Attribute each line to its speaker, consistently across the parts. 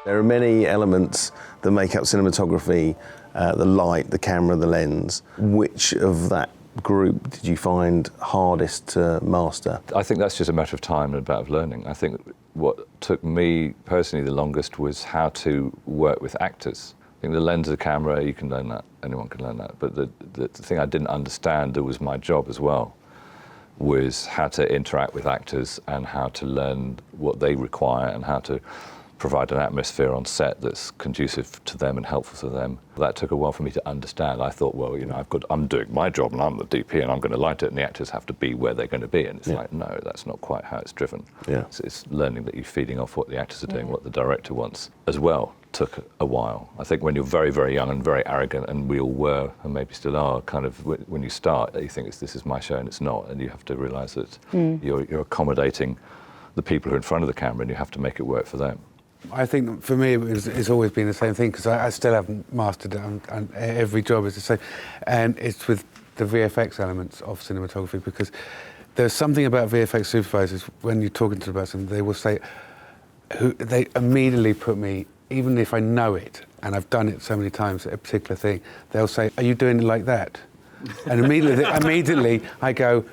Speaker 1: There are many elements that make up cinematography, the light, the camera, the lens. Which of that group did you find hardest to master?
Speaker 2: I think that's just a matter of time and a matter of learning. I think what took me personally the longest was how to work with actors. I think the lens of the camera, you can learn that, anyone can learn that. But the thing I didn't understand, that was my job as well, was how to interact with actors and how to learn what they require and how to provide an atmosphere on set that's conducive to them and helpful to them. That took a while for me to understand. I thought, well, you know, I'm doing my job and I'm the DP and I'm going to light it, and the actors have to be where they're going to be. And it's like, no, that's not quite how it's driven.
Speaker 1: Yeah.
Speaker 2: It's learning that you're feeding off what the actors are doing, what the director wants as well. Took a while. I think when you're very, very young and very arrogant, and we all were, and maybe still are, kind of when you start, you think this is my show, and it's not, and you have to realise that you're accommodating the people who are in front of the camera, and you have to make it work for them.
Speaker 3: I think for me it's always been the same thing, because I still haven't mastered it, and every job is the same, and it's with the VFX elements of cinematography, because there's something about VFX supervisors, when you're talking to them about something, they will say, they immediately put me, even if I know it, and I've done it so many times, a particular thing, they'll say, are you doing it like that? And immediately I go,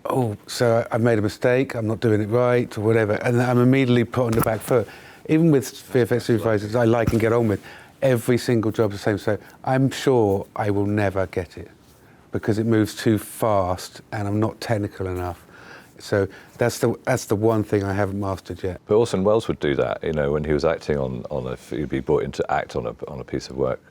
Speaker 3: oh, so I've made a mistake, I'm not doing it right, or whatever, and I'm immediately put on the back foot. Even with VFX supervisors I like and get on with, every single job's the same, so I'm sure I will never get it, because it moves too fast and I'm not technical enough. So that's the one thing I haven't mastered yet.
Speaker 2: But Orson Welles would do that, you know, when he was acting he'd be brought in to act on a piece of work,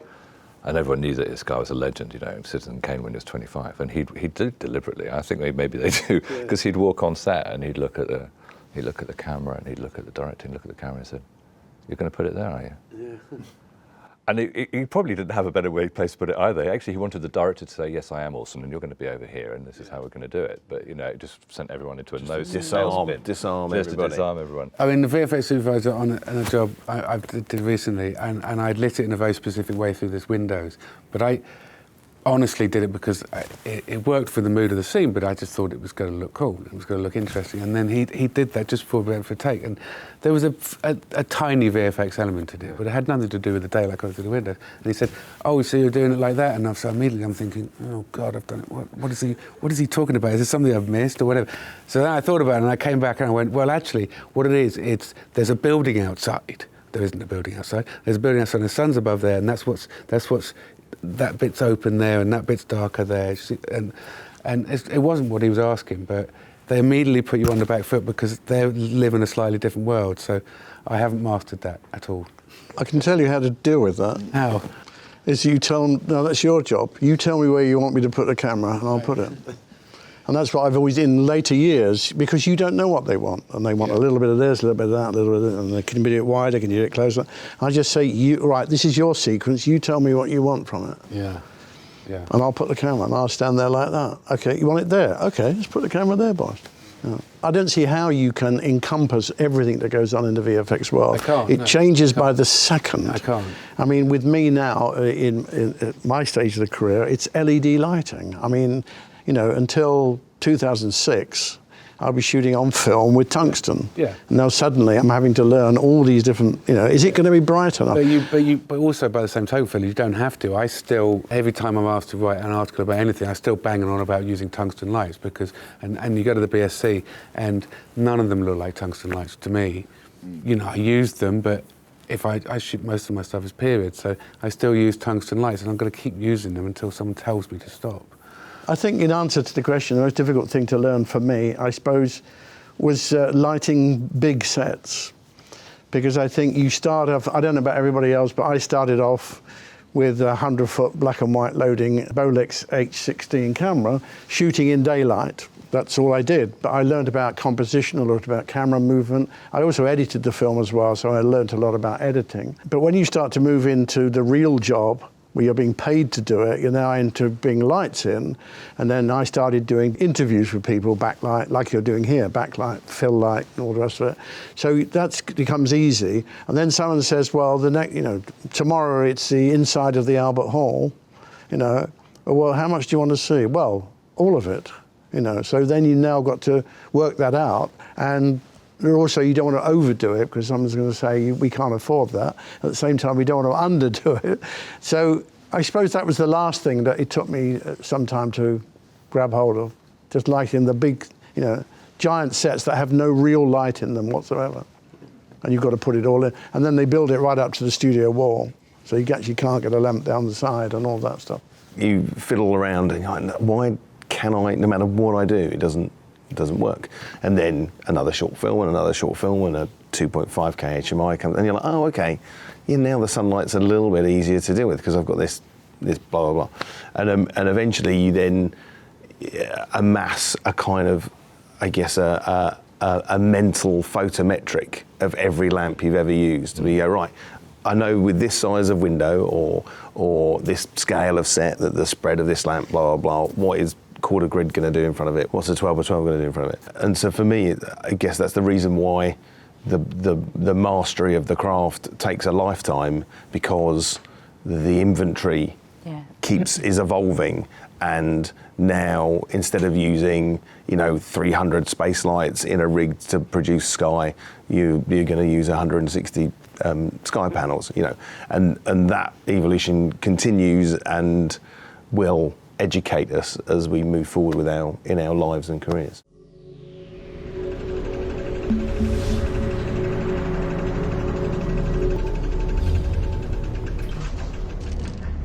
Speaker 2: and everyone knew that this guy was a legend, you know, Citizen Kane when he was 25, and he'd do it deliberately. I think maybe they do, because he'd walk on set and he'd look at the camera and he'd look at the director and look at the camera and said, "You're going to put it there, are you?" Yeah. And he probably didn't have a better place to put it either. Actually, he wanted the director to say, "Yes, I am Orson, and you're going to be over here, and this is how we're going to do it." But you know, it just sent everyone into a disarm everyone.
Speaker 3: I mean, the VFX supervisor on a job I did recently, and I lit it in a very specific way through this Windows. But I honestly did it because it worked for the mood of the scene, but I just thought it was going to look cool, it was going to look interesting. And then he did that just before we went for a take, and there was a tiny VFX element in it, but it had nothing to do with the daylight coming through the window. And he said, "Oh, so you're doing it like that?" And so immediately I'm thinking, "Oh God, I've done it. What is he talking about? Is there something I've missed or whatever?" So then I thought about it, and I came back and I went, "Well, actually, what it is, there's a building outside. There isn't a building outside. There's a building outside, and the sun's above there, and that's what's that bit's open there and that bit's darker there." And it wasn't what he was asking, but they immediately put you on the back foot because they live in a slightly different world. So I haven't mastered that at all.
Speaker 4: I can tell you how to deal with that.
Speaker 3: How?
Speaker 4: Is you tell them, no, that's your job. You tell me where you want me to put the camera and I'll put it. And that's what I've always, in later years, because you don't know what they want. And they want a little bit of this, a little bit of that, a little bit of this, and they can do it wider, can you do it closer. I just say, right, this is your sequence, you tell me what you want from it.
Speaker 3: Yeah. Yeah.
Speaker 4: And I'll put the camera, and I'll stand there like that. Okay, you want it there? Okay, let's put the camera there, boss. Yeah. I don't see how you can encompass everything that goes on in the VFX world.
Speaker 3: I can't.
Speaker 4: It changes by the second.
Speaker 3: I can't.
Speaker 4: I mean, with me now, in my stage of the career, it's LED lighting. I mean, you know, until 2006, I'll be shooting on film with tungsten.
Speaker 3: Yeah.
Speaker 4: Now suddenly I'm having to learn all these different, you know, is it going to be bright enough?
Speaker 3: But also by the same token, Phil, you don't have to. I still, every time I'm asked to write an article about anything, I still bang on about using tungsten lights because, and you go to the BSC and none of them look like tungsten lights to me. You know, I use them, but if I shoot most of my stuff as period, so I still use tungsten lights and I'm going to keep using them until someone tells me to stop.
Speaker 4: I think in answer to the question, the most difficult thing to learn for me, I suppose, was lighting big sets. Because I think you start off, I don't know about everybody else, but I started off with a 100-foot black and white loading Bolex H16 camera, shooting in daylight. That's all I did. But I learned about composition, I learned about camera movement. I also edited the film as well, so I learned a lot about editing. But when you start to move into the real job, where you're being paid to do it, you're now into being lights in. And then I started doing interviews with people, backlight, like you're doing here, backlight, fill light, and all the rest of it. So that becomes easy. And then someone says, well, tomorrow it's the inside of the Albert Hall, you know. Well, how much do you want to see? Well, all of it, you know. So then you now got to work that out and also you don't want to overdo it because someone's going to say we can't afford that. At the same time, we don't want to underdo it. So I suppose that was the last thing that it took me some time to grab hold of, just lighting the big, giant sets that have no real light in them whatsoever. And you've got to put it all in. And then they build it right up to the studio wall, so you actually can't get a lamp down the side and all that stuff.
Speaker 1: You fiddle around and you're like, why can I, no matter what I do, it doesn't work. And then another short film and another short film and a 2.5K HMI comes, and you're like, oh, okay, now the sunlight's a little bit easier to deal with because I've got this blah, blah, blah. And eventually you then amass a kind of, I guess, a mental photometric of every lamp you've ever used to be, right, I know with this size of window or this scale of set that the spread of this lamp, blah, blah, blah, what is quarter grid going to do in front of it? What's a 12 by 12 going to do in front of it? And so for me, I guess that's the reason why the mastery of the craft takes a lifetime, because the inventory is evolving. And now, instead of using 300 space lights in a rig to produce sky, you're going to use 160 sky panels, and that evolution continues and will educate us as we move forward in our lives and careers.